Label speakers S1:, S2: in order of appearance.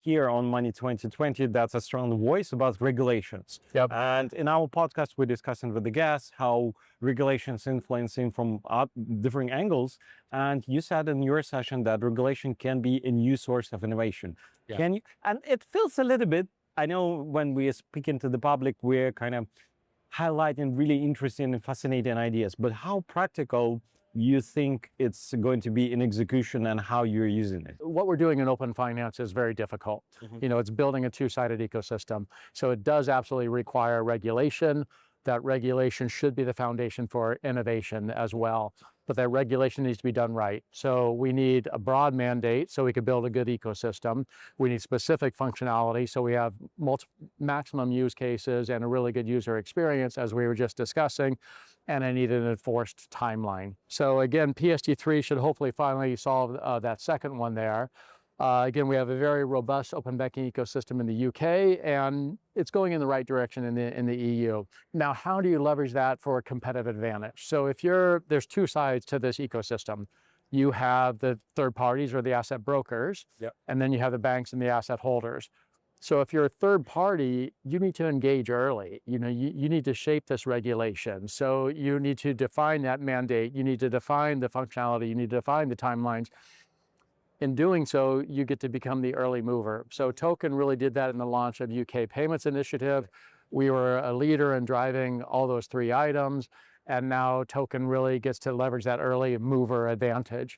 S1: here on Money 2020 that's a strong voice about regulations.
S2: Yep.
S1: And in our podcast, we're discussing with the guests how regulations influencing from different angles. And you said in your session that regulation can be a new source of innovation.
S2: Yeah.
S1: Can you? And it feels a little bit, I know when we are speaking to the public, we're kind of highlighting really interesting and fascinating ideas, but how practical you think it's going to be in execution and how you're using it?
S2: What we're doing in open finance is very difficult. It's building a two-sided ecosystem. So it does absolutely require regulation. That regulation should be the foundation for innovation as well. But that regulation needs to be done right. So we need a broad mandate so we can build a good ecosystem. We need specific functionality so we have maximum use cases and a really good user experience, as we were just discussing. And I need an enforced timeline. So again, PSD3 should hopefully finally solve that second one there. Again, we have a very robust open banking ecosystem in the UK, and it's going in the right direction in the EU. Now, how do you leverage that for a competitive advantage? So there's two sides to this ecosystem. You have the third parties or the asset brokers,
S1: Yep.
S2: and then you have the banks and the asset holders. So if you're a third party, you need to engage early. You need to shape this regulation. So you need to define that mandate. You need to define the functionality. You need to define the timelines. In doing so, you get to become the early mover. So Token really did that in the launch of UK Payments Initiative. We were a leader in driving all those three items. And now Token really gets to leverage that early mover advantage.